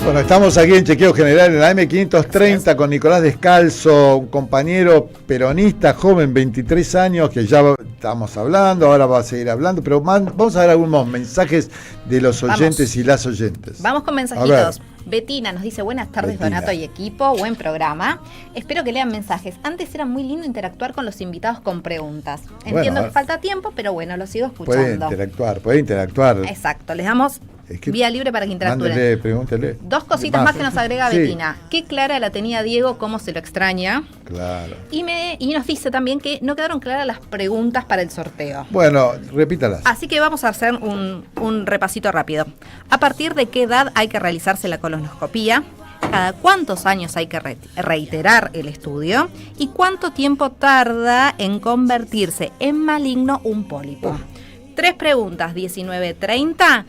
Bueno, estamos aquí en Chequeo General en la M530 con Nicolás Descalzo, un compañero peronista, joven, 23 años, que ya estamos hablando, ahora va a seguir hablando, pero vamos a ver algunos mensajes de los oyentes y las oyentes. Vamos con mensajitos. Betina nos dice, buenas tardes Donato y equipo, buen programa. Espero que lean mensajes. Antes era muy lindo interactuar con los invitados con preguntas. Entiendo que falta tiempo, pero bueno, lo sigo escuchando. Puede interactuar. Exacto, les damos vía libre para que interactúen. Pregúntele. Dos cositas más que nos agrega Betina. Qué clara la tenía Diego, cómo se lo extraña. Claro. Y nos dice también que no quedaron claras las preguntas para el sorteo. Bueno, repítalas. Así que vamos a hacer un repasito rápido. ¿A partir de qué edad hay que realizarse la colonoscopía? ¿Cada cuántos años hay que reiterar el estudio? ¿Y cuánto tiempo tarda en convertirse en maligno un pólipo? 3 preguntas, 19:30.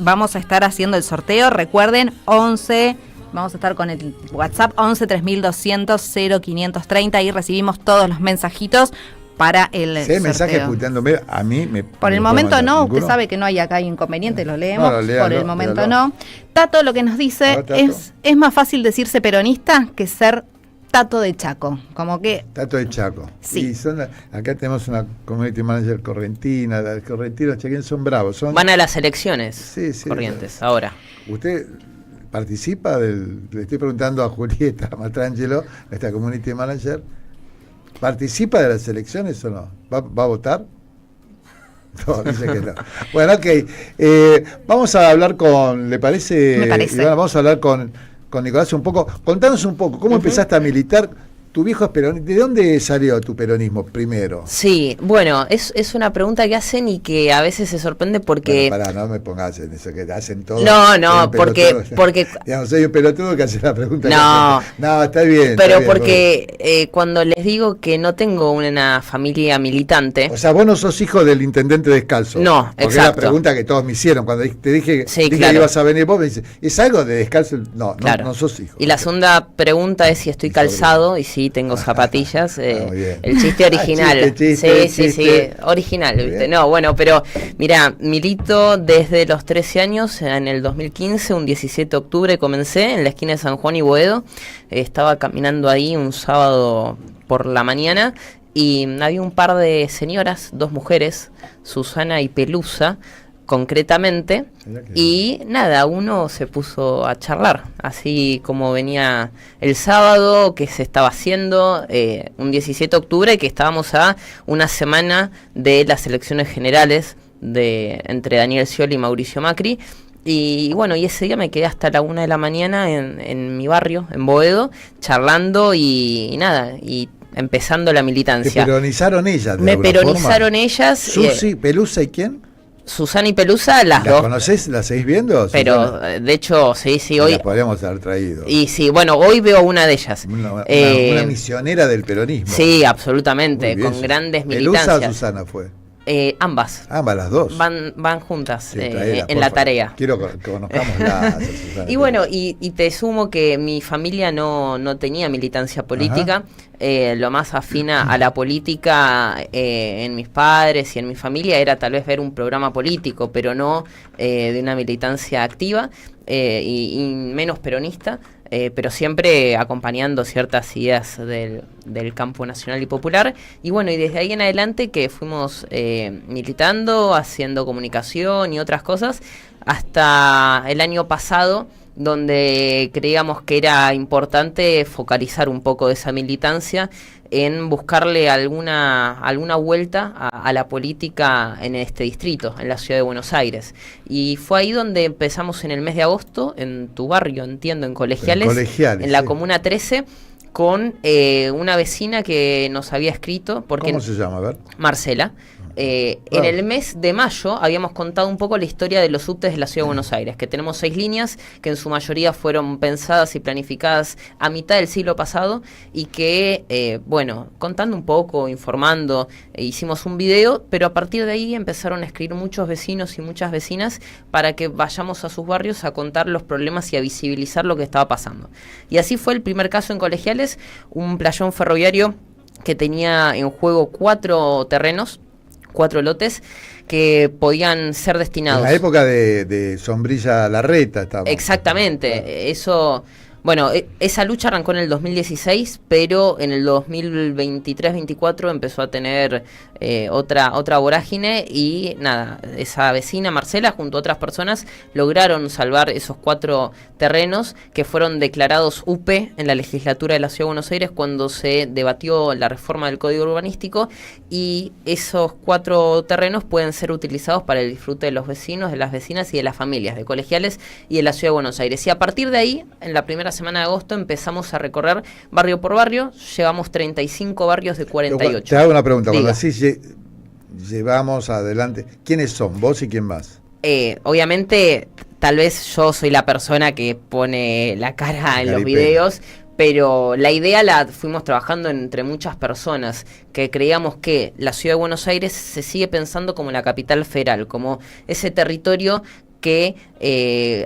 Vamos a estar haciendo el sorteo. Recuerden, 11. Vamos a estar con el WhatsApp 11 3200 0530. Ahí recibimos todos los mensajitos para el sorteo. Mensajes escuchándome, a mí me... Por el momento no, usted sabe que no hay acá inconveniente, lo leemos. Por el momento no. Tato lo que nos dice es más fácil decirse peronista que ser Tato de Chaco, como que... Tato de Chaco. Sí. Y acá tenemos una community manager correntina, los correntinos chaqueños son bravos. Van a las elecciones Corrientes, ahora. ¿Usted participa le estoy preguntando a Julieta Matrangelo, nuestra community manager, ¿participa de las elecciones o no? ¿Va a votar? No, dice que no. Bueno, ok. Vamos a hablar ¿le parece? Me parece. Ivana, vamos a hablar con Nicolás un poco. Contanos un poco, ¿cómo empezaste a militar? Tu viejo es peronista. ¿De dónde salió tu peronismo primero? Sí, bueno, es una pregunta que hacen y que a veces se sorprende porque... Bueno, no me pongas en eso, que hacen todo. No, porque... Digamos, soy un pelotudo que hace la pregunta. No, está bien. Pero porque cuando les digo que no tengo una familia militante... O sea, vos no sos hijo del intendente Descalzo. No, porque es la pregunta que todos me hicieron. Cuando te dije que ibas a venir vos, me dices, ¿es algo de Descalzo? No sos hijo. Y la segunda pregunta es si estoy calzado y si tengo zapatillas, el chiste original. Sí, original, ¿viste? No, bueno, pero mira, milito desde los 13 años, en el 2015, un 17 de octubre comencé en la esquina de San Juan y Boedo. Estaba caminando ahí un sábado por la mañana y había un par de señoras, 2 mujeres, Susana y Pelusa, concretamente, y nada, uno se puso a charlar, así como venía el sábado, que se estaba haciendo, un 17 de octubre, que estábamos a una semana de las elecciones generales entre Daniel Scioli y Mauricio Macri, y bueno, y ese día me quedé hasta la 1 de la mañana en mi barrio, en Boedo, charlando y nada, y empezando la militancia. ¿Te peronizaron ellas? Me peronizaron ellas. Susi, Pelusa y ¿quién? Susana y Pelusa, las dos. ¿La conocés? ¿La seguís viendo? Pero, Susana? De hecho, sí, hoy... La podríamos haber traído. Y sí, bueno, hoy veo una de ellas. Una misionera del peronismo. Sí, absolutamente, con grandes militancias. ¿Pelusa o Susana fue? Ambas. Ambas, las dos. Van juntas sí, en la tarea. Quiero que conozcámoslas, Susana. Y bueno, y te sumo que mi familia no tenía militancia política. Lo más afina a la política en mis padres y en mi familia era tal vez ver un programa político, pero no de una militancia activa y menos peronista. Pero siempre acompañando ciertas ideas del campo nacional y popular. Y bueno, y desde ahí en adelante que fuimos militando, haciendo comunicación y otras cosas, hasta el año pasado, donde creíamos que era importante focalizar un poco de esa militancia en buscarle alguna vuelta a la política en este distrito, en la ciudad de Buenos Aires. Y fue ahí donde empezamos en el mes de agosto, en tu barrio, entiendo, en Colegiales, en la Comuna 13, con una vecina que nos había escrito. ¿Cómo se llama? A ver. Marcela. En el mes de mayo habíamos contado un poco la historia de los subtes de la Ciudad de Buenos Aires, que tenemos 6 líneas que en su mayoría fueron pensadas y planificadas a mitad del siglo pasado y que, contando un poco, informando, hicimos un video, pero a partir de ahí empezaron a escribir muchos vecinos y muchas vecinas para que vayamos a sus barrios a contar los problemas y a visibilizar lo que estaba pasando. Y así fue el primer caso en Colegiales, un playón ferroviario que tenía en juego 4 terrenos, 4 lotes, que podían ser destinados. En la época de Sombrilla Larreta estamos. Exactamente, eso... Bueno, esa lucha arrancó en el 2016, pero en el 2023-24 empezó a tener otra vorágine y nada, esa vecina Marcela junto a otras personas lograron salvar esos 4 terrenos que fueron declarados UP en la legislatura de la Ciudad de Buenos Aires cuando se debatió la reforma del Código Urbanístico, y esos 4 terrenos pueden ser utilizados para el disfrute de los vecinos, de las vecinas y de las familias, de colegiales y de la Ciudad de Buenos Aires. Y a partir de ahí, en la primera semana de agosto empezamos a recorrer barrio por barrio, llevamos 35 barrios de 48. Te hago una pregunta, Diga. cuando así llevamos adelante, ¿quiénes son? ¿Vos y quién más? Obviamente, tal vez yo soy la persona que pone la cara en los videos, pero la idea la fuimos trabajando entre muchas personas que creíamos que la Ciudad de Buenos Aires se sigue pensando como la capital federal, como ese territorio que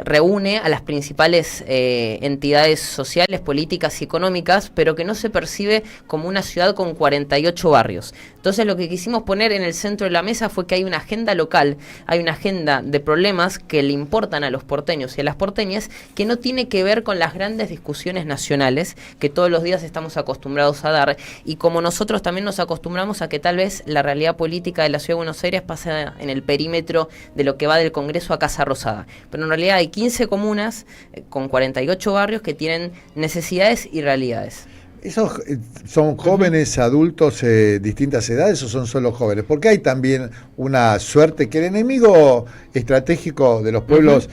reúne a las principales entidades sociales, políticas y económicas, pero que no se percibe como una ciudad con 48 barrios. Entonces lo que quisimos poner en el centro de la mesa fue que hay una agenda local, hay una agenda de problemas que le importan a los porteños y a las porteñas, que no tiene que ver con las grandes discusiones nacionales que todos los días estamos acostumbrados a dar, y como nosotros también nos acostumbramos a que tal vez la realidad política de la Ciudad de Buenos Aires pasa en el perímetro de lo que va del Congreso a Casa Rosada. Pero en realidad hay 15 comunas con 48 barrios que tienen necesidades y realidades. ¿Esos son jóvenes, adultos, distintas edades, o son solo jóvenes? Porque hay también una suerte que el enemigo estratégico de los pueblos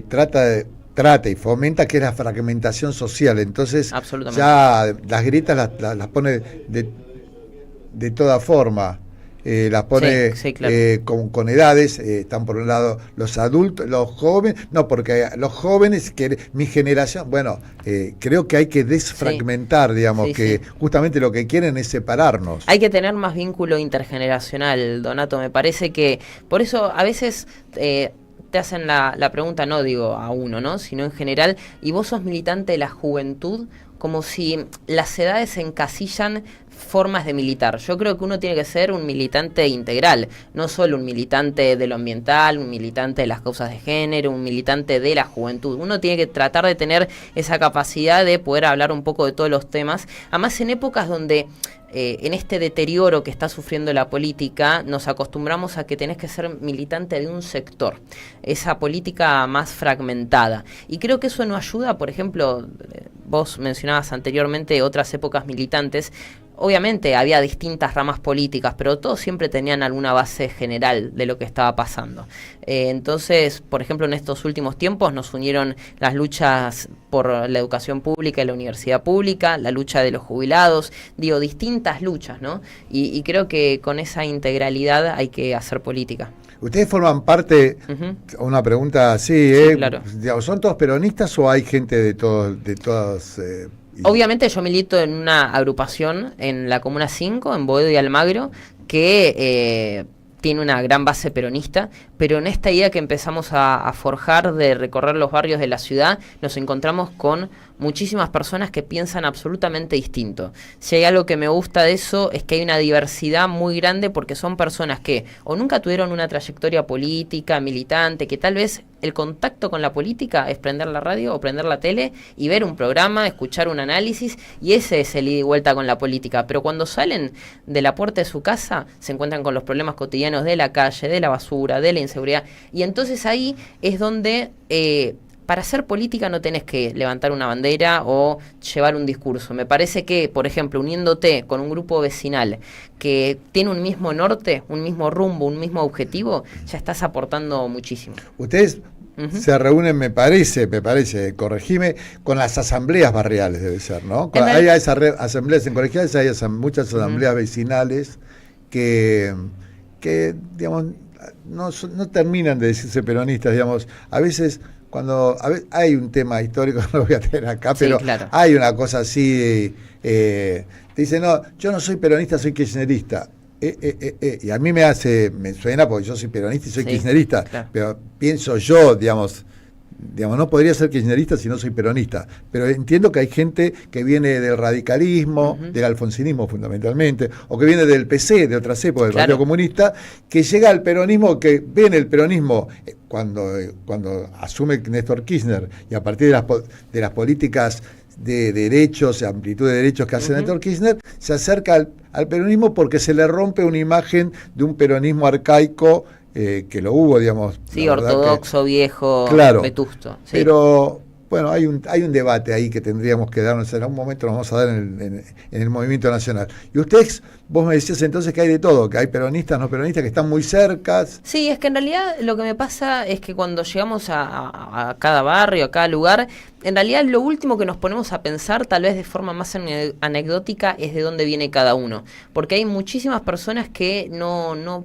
trata y fomenta, que es la fragmentación social. Entonces ya las grietas las pone de toda forma. Las pone sí, claro. con edades, están por un lado los adultos, los jóvenes, no, porque los jóvenes, que mi generación, bueno, creo que hay que desfragmentar, digamos, que justamente lo que quieren es separarnos. Hay que tener más vínculo intergeneracional, Donato, me parece que, por eso a veces... te hacen la pregunta, no digo a uno, ¿no?, sino en general, y vos sos militante de la juventud, como si las edades encasillan formas de militar. Yo creo que uno tiene que ser un militante integral, no solo un militante de lo ambiental, un militante de las causas de género, un militante de la juventud. Uno tiene que tratar de tener esa capacidad de poder hablar un poco de todos los temas, además en épocas donde en este deterioro que está sufriendo la política, nos acostumbramos a que tenés que ser militante de un sector, esa política más fragmentada. Y creo que eso no ayuda. Por ejemplo, vos mencionabas anteriormente otras épocas militantes. Obviamente había distintas ramas políticas, pero todos siempre tenían alguna base general de lo que estaba pasando. Entonces, por ejemplo, en estos últimos tiempos nos unieron las luchas por la educación pública y la universidad pública, la lucha de los jubilados, digo, distintas luchas, ¿no? Y creo que con esa integralidad hay que hacer política. ¿Ustedes forman parte, una pregunta así, sí, claro. Digamos, ¿son todos peronistas o hay gente de todas... Obviamente yo milito en una agrupación en la Comuna 5, en Boedo y Almagro, que tiene una gran base peronista, pero en esta idea que empezamos a forjar de recorrer los barrios de la ciudad, nos encontramos con muchísimas personas que piensan absolutamente distinto. Si hay algo que me gusta de eso, es que hay una diversidad muy grande, porque son personas que o nunca tuvieron una trayectoria política, militante, que tal vez el contacto con la política es prender la radio o prender la tele y ver un programa, escuchar un análisis, y ese es el ida y vuelta con la política. Pero cuando salen de la puerta de su casa, se encuentran con los problemas cotidianos de la calle, de la basura, de la inseguridad, y entonces ahí es donde... para hacer política no tenés que levantar una bandera o llevar un discurso. Me parece que, por ejemplo, uniéndote con un grupo vecinal que tiene un mismo norte, un mismo rumbo, un mismo objetivo, ya estás aportando muchísimo. Ustedes se reúnen, me parece, corregime, con las asambleas barriales, debe ser, ¿no? Hay asambleas en colegiales, hay muchas asambleas vecinales que digamos, no terminan de decirse peronistas, digamos, a veces... hay un tema histórico, no lo voy a tener acá, pero claro, hay una cosa así, te dicen, no, yo no soy peronista, soy kirchnerista. Y a mí me suena porque yo soy peronista y soy kirchnerista, claro, pero pienso yo, digamos, digamos, no podría ser kirchnerista si no soy peronista, pero entiendo que hay gente que viene del radicalismo, del alfonsinismo fundamentalmente, o que viene del PC, de otras épocas, del Partido Comunista, que llega al peronismo, que ve en el peronismo, cuando asume Néstor Kirchner, y a partir de las políticas de derechos, amplitud de derechos que hace Néstor Kirchner, se acerca al peronismo porque se le rompe una imagen de un peronismo arcaico, que lo hubo, digamos. Sí, ortodoxo, viejo, claro, vetusto. Sí. Pero, bueno, hay un debate ahí que tendríamos que darnos, en algún momento nos vamos a dar en el movimiento nacional. Y ustedes, vos me decías entonces que hay de todo, que hay peronistas, no peronistas, que están muy cercas. Sí, es que en realidad lo que me pasa es que cuando llegamos a cada barrio, a cada lugar, en realidad lo último que nos ponemos a pensar, tal vez de forma más anecdótica, es de dónde viene cada uno. Porque hay muchísimas personas que no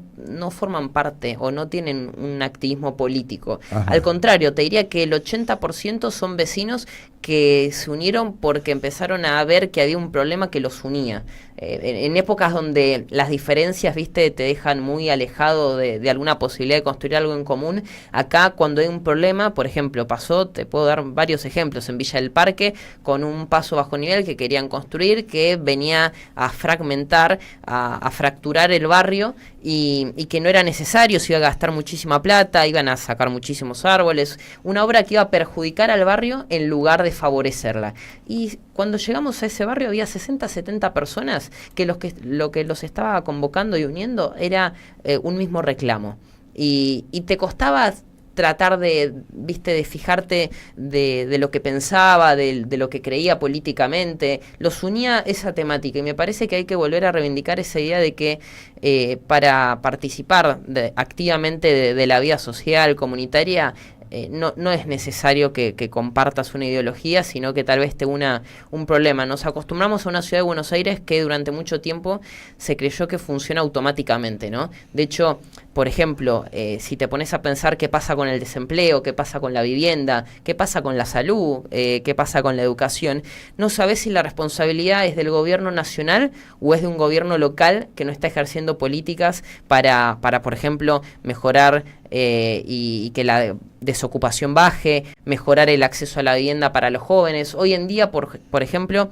forman parte o no tienen un activismo político. Ajá. Al contrario, te diría que el 80% son vecinos que se unieron porque empezaron a ver que había un problema que los unía. En épocas donde las diferencias, viste, te dejan muy alejado de alguna posibilidad de construir algo en común, acá cuando hay un problema, por ejemplo, pasó, te puedo dar varios ejemplos, en Villa del Parque, con un paso bajo nivel que querían construir, que venía a fragmentar, a fracturar el barrio, y que no era necesario, se iba a gastar muchísima plata, iban a sacar muchísimos árboles, una obra que iba a perjudicar al barrio en lugar de favorecerla. Y cuando llegamos a ese barrio había 60, 70 personas que lo que los estaba convocando y uniendo era un mismo reclamo. Y te costaba tratar de fijarte de lo que pensaba, de lo que creía políticamente. Los unía esa temática y me parece que hay que volver a reivindicar esa idea de que para participar activamente de la vida social, comunitaria, no es necesario que compartas una ideología, sino que tal vez te una un problema. Nos acostumbramos a una ciudad de Buenos Aires que durante mucho tiempo se creyó que funciona automáticamente, ¿no? De hecho, por ejemplo, si te pones a pensar qué pasa con el desempleo, qué pasa con la vivienda, qué pasa con la salud, qué pasa con la educación, no sabes si la responsabilidad es del gobierno nacional o es de un gobierno local que no está ejerciendo políticas para por ejemplo, mejorar y que la desocupación baje, mejorar el acceso a la vivienda para los jóvenes. Hoy en día, por ejemplo,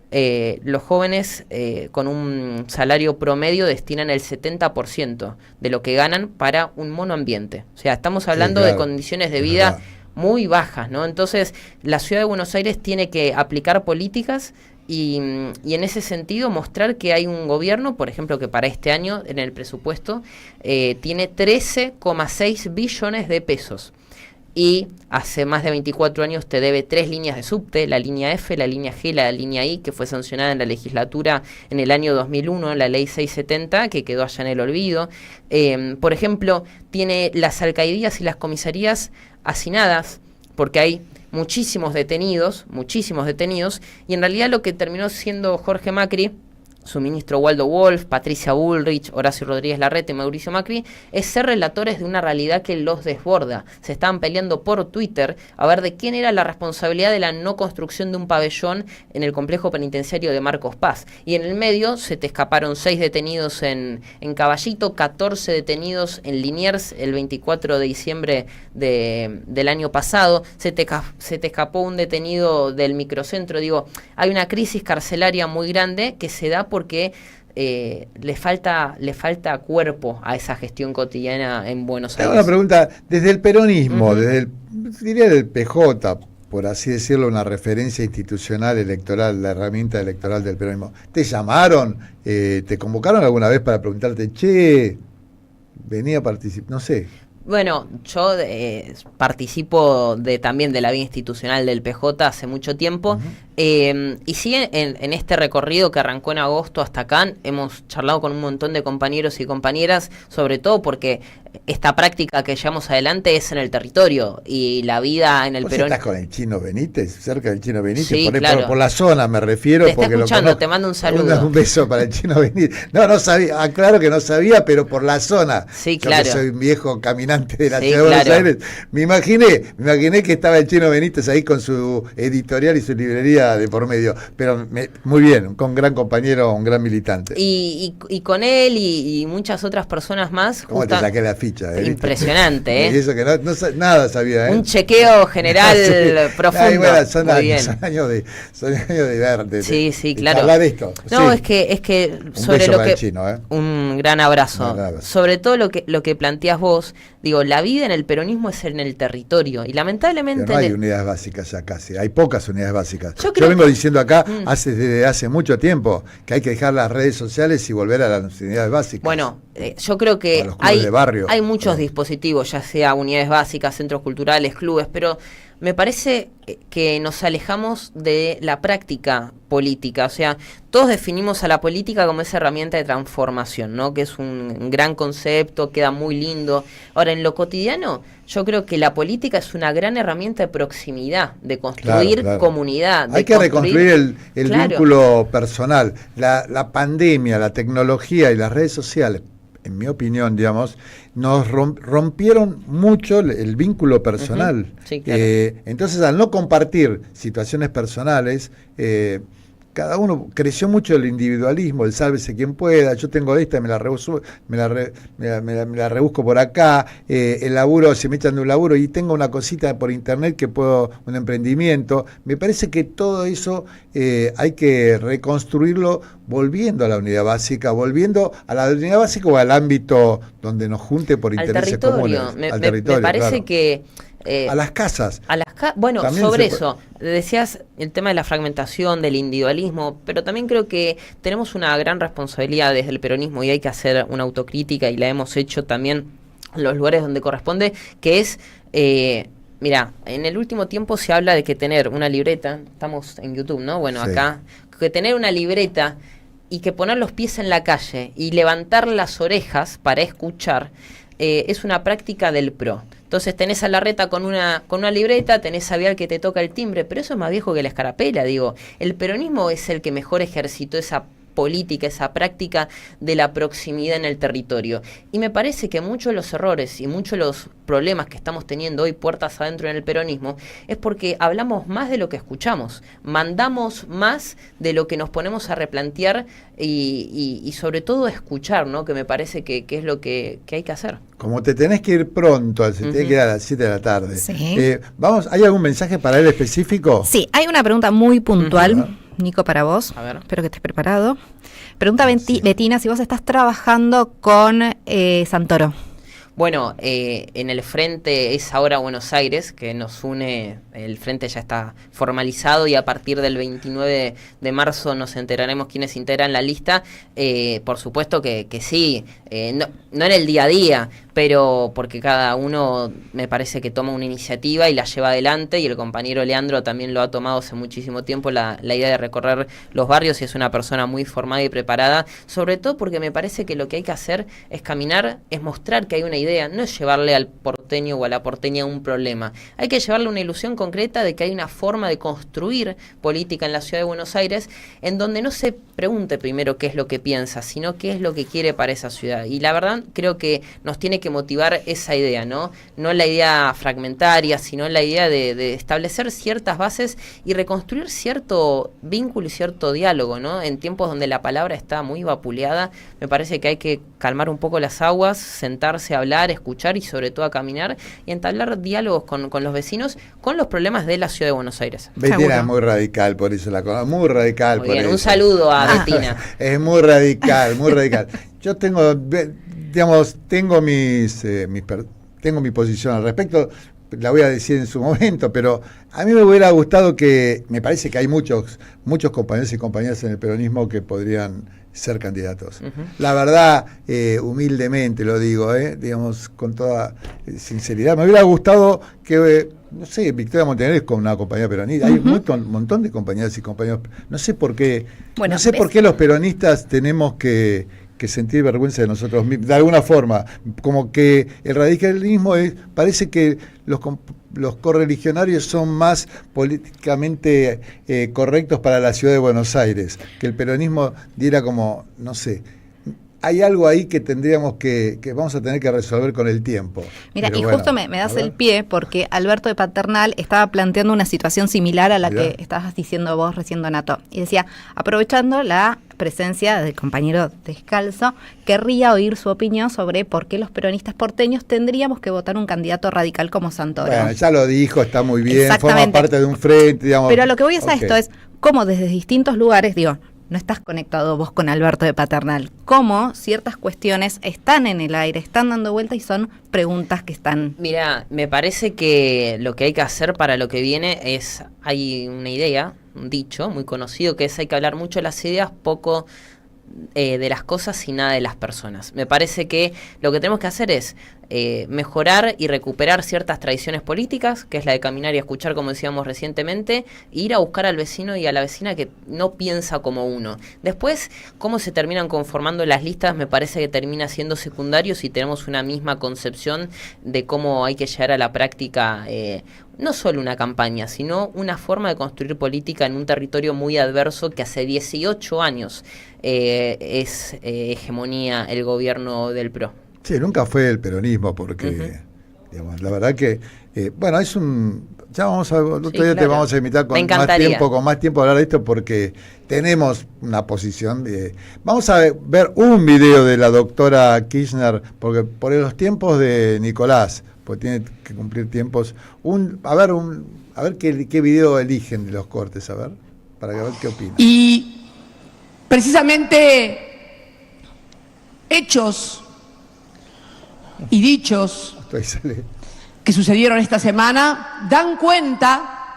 los jóvenes con un salario promedio destinan el 70% de lo que ganan para un monoambiente. O sea, estamos hablando de condiciones de vida muy bajas, ¿no? Entonces, la ciudad de Buenos Aires tiene que aplicar políticas y en ese sentido mostrar que hay un gobierno, por ejemplo, que para este año en el presupuesto tiene 13,6 billones de pesos. Y hace más de 24 años te debe 3 líneas de subte, la línea F, la línea G, la línea I, que fue sancionada en la legislatura en el año 2001, la ley 670, que quedó allá en el olvido. Por ejemplo, tiene las alcaldías y las comisarías hacinadas, porque hay muchísimos detenidos, y en realidad lo que terminó siendo Jorge Macri, su ministro Waldo Wolf, Patricia Bullrich, Horacio Rodríguez Larreta y Mauricio Macri, es ser relatores de una realidad que los desborda. Se estaban peleando por Twitter a ver de quién era la responsabilidad de la no construcción de un pabellón en el complejo penitenciario de Marcos Paz. Y en el medio se te escaparon 6 detenidos en Caballito, 14 detenidos en Liniers el 24 de diciembre del año pasado. Se te escapó un detenido del microcentro. Digo, hay una crisis carcelaria muy grande que se da porque le falta cuerpo a esa gestión cotidiana en Buenos Aires. Una pregunta, desde el peronismo, diría del PJ, por así decirlo, una referencia institucional electoral, la herramienta electoral del peronismo, ¿te llamaron, te convocaron alguna vez para preguntarte, che, venía a participar, no sé? Bueno, yo participo también de la vida institucional del PJ hace mucho tiempo. Y sí, en este recorrido que arrancó en agosto hasta acá, hemos charlado con un montón de compañeros y compañeras, sobre todo porque esta práctica que llevamos adelante es en el territorio y la vida en el Perón. ¿Estás con el Chino Benítez, cerca del Chino Benítez? Sí, claro. Por la zona me refiero. Te está escuchando, te mando un saludo. Un beso para el Chino Benítez. No sabía, claro que no sabía, pero por la zona. Sí, yo claro. Que soy un viejo caminante de la ciudad de Buenos Aires. Me imaginé que estaba el Chino Benítez ahí con su editorial y su librería de por medio, pero muy bien, con gran compañero, un gran militante. Y con él y muchas otras personas más. ¿Cómo te saqué la ficha. Impresionante, ¿viste? Y eso que nada sabía. Un chequeo general profundo. Ay, bueno, son Muy años bien. de ver. Sí, claro. Hablar de esto. No, sí. es que Un sobre beso lo para que el chino, un gran abrazo. Un abrazo. Sobre todo lo que planteas vos, digo, la vida en el peronismo es en el territorio y lamentablemente Pero no hay unidades básicas ya casi, hay pocas unidades básicas. Yo Yo vengo que- diciendo acá desde hace mucho tiempo que hay que dejar las redes sociales y volver a las unidades básicas. Bueno, yo creo O a que los clubes de barrio. hay muchos Claro. dispositivos, ya sea unidades básicas, centros culturales, clubes, pero me parece que nos alejamos de la práctica política. O sea, todos definimos a la política como esa herramienta de transformación, ¿no? Que es un gran concepto, queda muy lindo. Ahora, en lo cotidiano, yo creo que la política es una gran herramienta de proximidad, de construir Claro. comunidad. Hay que reconstruir el Claro. vínculo personal. La pandemia, la tecnología y las redes sociales, en mi opinión, digamos, nos rompieron mucho el vínculo personal. Sí, claro. Entonces, al no compartir situaciones personales, cada uno creció mucho el individualismo, el sálvese quien pueda, yo tengo esta, me la rebusco por acá, el laburo, se me echan de un laburo y tengo una cosita por internet que puedo, un emprendimiento. Me parece que todo eso hay que reconstruirlo volviendo a la unidad básica, volviendo a la unidad básica o al ámbito donde nos junte por Al intereses territorio. comunes. Me parece claro. que... A las casas. Bueno, También sobre se eso, decías el tema de la fragmentación, del individualismo, pero también creo que tenemos una gran responsabilidad desde el peronismo y hay que hacer una autocrítica y la hemos hecho también en los lugares donde corresponde, que es... Mira, en el último tiempo se habla de que tener una libreta, estamos en YouTube, ¿no? Bueno, Sí. acá, que tener una libreta y que poner los pies en la calle y levantar las orejas para escuchar es una práctica del PRO. Entonces tenés a Larreta con una libreta, tenés a Vial que te toca el timbre, pero eso es más viejo que la escarapela, digo. El peronismo es el que mejor ejercitó esa política, esa práctica de la proximidad en el territorio. Y me parece que muchos de los errores y muchos de los problemas que estamos teniendo hoy puertas adentro en el peronismo es porque hablamos más de lo que escuchamos, mandamos más de lo que nos ponemos a replantear y sobre todo escuchar, ¿no? Que me parece que es lo que hay que hacer. Como te tenés que ir pronto, se tiene que ir a las 7 de la tarde. Sí. Vamos, ¿hay algún mensaje para él específico? Sí, hay una pregunta muy puntual, Nico, para vos. A ver. Espero que estés preparado. Pregunta Sí. Betina si vos estás trabajando con Santoro. Bueno, en el frente es ahora Buenos Aires, que nos une, el frente ya está formalizado y a partir del 29 de marzo nos enteraremos quiénes integran la lista. Por supuesto que sí, no en el día a día, pero porque cada uno me parece que toma una iniciativa y la lleva adelante y el compañero Leandro también lo ha tomado hace muchísimo tiempo la idea de recorrer los barrios y es una persona muy formada y preparada, sobre todo porque me parece que lo que hay que hacer es caminar, es mostrar que hay una idea, no es llevarle al porteño o a la porteña un problema, hay que llevarle una ilusión concreta de que hay una forma de construir política en la ciudad de Buenos Aires en donde no se pregunte primero qué es lo que piensa, sino qué es lo que quiere para esa ciudad. Y la verdad creo que nos tiene que motivar esa idea, ¿no? No la idea fragmentaria, sino la idea de establecer ciertas bases y reconstruir cierto vínculo y cierto diálogo, ¿no? En tiempos donde la palabra está muy vapuleada, me parece que hay que calmar un poco las aguas, sentarse a hablar, escuchar y sobre todo a caminar y entablar diálogos con los vecinos, con los problemas de la ciudad de Buenos Aires. Betina Seguro. es muy radical, por eso la cosa, muy radical. Muy por bien, eso. un saludo a Betina. Es muy radical, muy radical. Yo tengo, digamos, tengo mi posición al respecto, la voy a decir en su momento, pero a mí me hubiera gustado que, me parece que hay muchos compañeros y compañeras en el peronismo que podrían ser candidatos. La verdad, humildemente lo digo, digamos, con toda sinceridad, me hubiera gustado que, no sé, Victoria Montenegro es con una compañía peronista, hay un montón de compañeras y compañeros, no sé por qué, Bueno, no sé por qué los peronistas tenemos que sentir vergüenza de nosotros mismos, de alguna forma, como que el radicalismo parece que los correligionarios son más políticamente correctos para la ciudad de Buenos Aires, que el peronismo diera como, no sé, hay algo ahí que tendríamos que vamos a tener que resolver con el tiempo. Mira, Pero y bueno, justo me das el pie porque Alberto de Paternal estaba planteando una situación similar a la Mirá. que estabas diciendo vos recién, Donato. Y decía, aprovechando la presencia del compañero Descalzo, querría oír su opinión sobre por qué los peronistas porteños tendríamos que votar un candidato radical como Santoro. Bueno, ya lo dijo, está muy bien, forma Exactamente. parte de un frente, digamos. Pero a lo que voy es a Ok. esto, es cómo desde distintos lugares, digo, no estás conectado vos con Alberto de Paternal, cómo ciertas cuestiones están en el aire, están dando vuelta y son preguntas que están... Mira, me parece que lo que hay que hacer para lo que viene es, hay una idea, un dicho muy conocido, que es hay que hablar mucho de las ideas, poco de las cosas y nada de las personas. Me parece que lo que tenemos que hacer es mejorar y recuperar ciertas tradiciones políticas, que es la de caminar y escuchar, como decíamos recientemente, e ir a buscar al vecino y a la vecina que no piensa como uno. Después, cómo se terminan conformando las listas, me parece que termina siendo secundario si tenemos una misma concepción de cómo hay que llevar a la práctica no solo una campaña, sino una forma de construir política en un territorio muy adverso que hace 18 años es hegemonía el gobierno del PRO. Sí, nunca fue el peronismo, porque, digamos, la verdad que, bueno, es un... Ya vamos a... Otro día te claro. vamos a invitar Me con encantaría. más tiempo a hablar de esto, porque tenemos una posición de... Vamos a ver un video de la doctora Kirchner, porque por los tiempos de Nicolás, pues tiene que cumplir tiempos, a ver qué video eligen de los cortes, a ver, para ver qué opinan. Y precisamente hechos y dichos Ahí sale. que sucedieron esta semana dan cuenta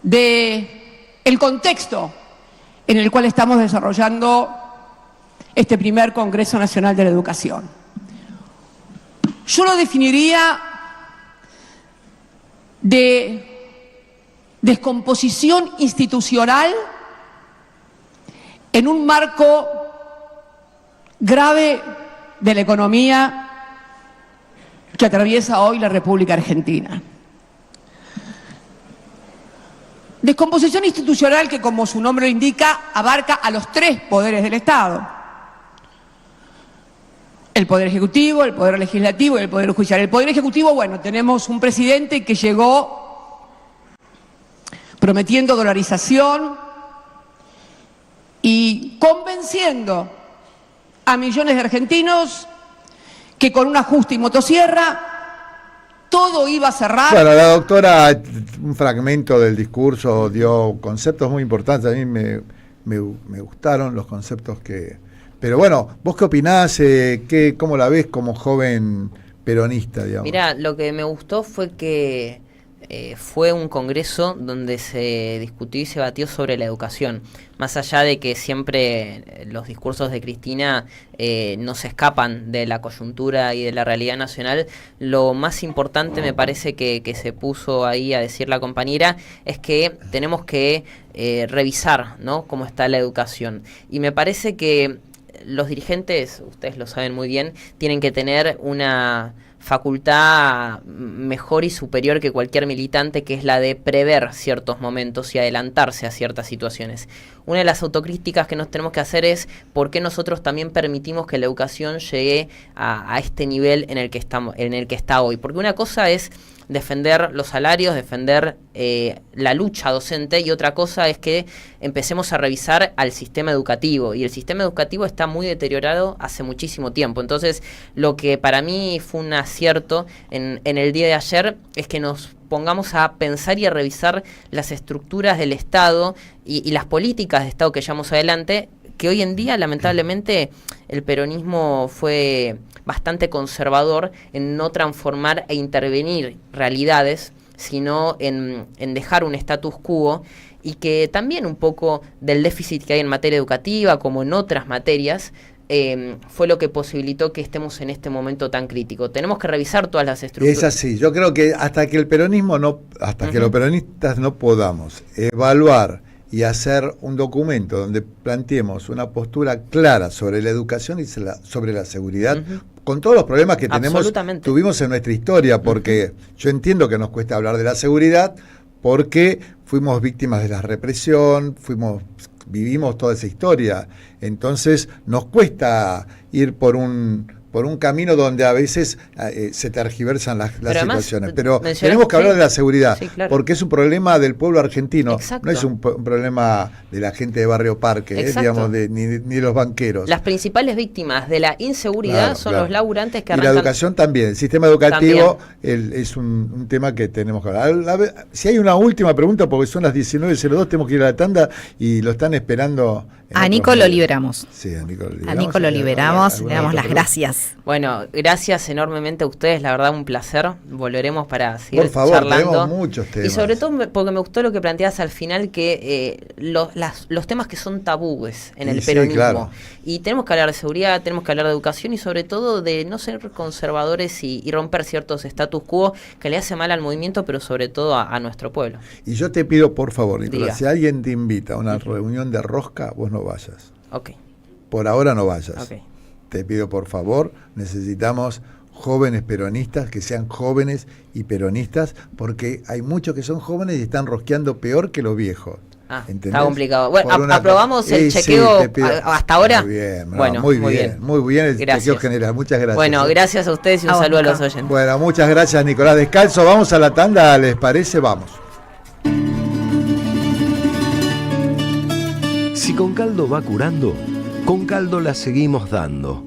de el contexto en el cual estamos desarrollando este primer Congreso Nacional de la Educación. Yo lo definiría de descomposición institucional en un marco grave de la economía que atraviesa hoy la República Argentina. Descomposición institucional que, como su nombre lo indica, abarca a los tres poderes del Estado: el Poder Ejecutivo, el Poder Legislativo y el Poder Judicial. El Poder Ejecutivo, bueno, tenemos un presidente que llegó prometiendo dolarización y convenciendo a millones de argentinos que con un ajuste y motosierra todo iba a cerrar. Bueno, la doctora, un fragmento del discurso, dio conceptos muy importantes. A mí me gustaron los conceptos que... Pero bueno, ¿vos qué opinás? ¿Cómo la ves como joven peronista, digamos? Mira, lo que me gustó fue que fue un congreso donde se discutió y se batió sobre la educación. Más allá de que siempre los discursos de Cristina no se escapan de la coyuntura y de la realidad nacional, lo más importante me parece que se puso ahí a decir la compañera es que tenemos que revisar, ¿no?, cómo está la educación. Y me parece que los dirigentes, ustedes lo saben muy bien, tienen que tener una facultad mejor y superior que cualquier militante, que es la de prever ciertos momentos y adelantarse a ciertas situaciones. Una de las autocríticas que nos tenemos que hacer es por qué nosotros también permitimos que la educación llegue a este nivel en el que está hoy. Porque una cosa es defender los salarios, defender la lucha docente, y otra cosa es que empecemos a revisar al sistema educativo, y el sistema educativo está muy deteriorado hace muchísimo tiempo. Entonces, lo que para mí fue un acierto en el día de ayer es que nos pongamos a pensar y a revisar las estructuras del Estado y las políticas de Estado que llevamos adelante, que hoy en día, lamentablemente, el peronismo fue bastante conservador en no transformar e intervenir realidades, sino en dejar un status quo, y que también un poco del déficit que hay en materia educativa, como en otras materias, fue lo que posibilitó que estemos en este momento tan crítico. Tenemos que revisar todas las estructuras. Es así, yo creo que hasta que el peronismo que los peronistas no podamos evaluar y hacer un documento donde planteemos una postura clara sobre la educación y sobre la seguridad, con todos los problemas que tuvimos en nuestra historia, porque yo entiendo que nos cuesta hablar de la seguridad, porque fuimos víctimas de la represión, vivimos toda esa historia. Entonces nos cuesta ir por un camino donde a veces se tergiversan las situaciones. Pero tenemos que hablar de la seguridad, sí, claro. porque es un problema del pueblo argentino. Exacto. No es un problema de la gente de Barrio Parque, digamos, ni de los banqueros. Las principales víctimas de la inseguridad son los laburantes que y arrancan. la educación también, el sistema educativo es un tema que tenemos que hablar. Si hay una última pregunta, porque son las 19:02, tenemos que ir a la tanda y lo están esperando. A Nico lo liberamos. Sí, a Nico lo liberamos. A Nico lo liberamos, le damos las gracias. Bueno, gracias enormemente a ustedes, la verdad un placer. Volveremos para seguir Por favor, charlando. tenemos muchos temas. Y sobre todo porque me gustó lo que planteabas al final, que los temas que son tabúes en el peronismo. Sí, claro. Y tenemos que hablar de seguridad, tenemos que hablar de educación y sobre todo de no ser conservadores y romper ciertos status quo que le hace mal al movimiento, pero sobre todo a nuestro pueblo. Y yo te pido, por favor, Nicolás, Diga. si alguien te invita a una reunión de rosca, vos no vayas. Ok. Por ahora no vayas. Ok. Te pido, por favor, necesitamos jóvenes peronistas, que sean jóvenes y peronistas, porque hay muchos que son jóvenes y están rosqueando peor que los viejos. ¿Entendés? Está complicado. Bueno, aprobamos el sí, chequeo hasta ahora. Muy bien, bueno, muy bien el chequeo general. Muchas gracias. Bueno, gracias a ustedes y un saludo a los oyentes. Bueno, muchas gracias, Nicolás Descalzo. Vamos a la tanda, ¿les parece? Vamos. Si con caldo va curando, con caldo la seguimos dando.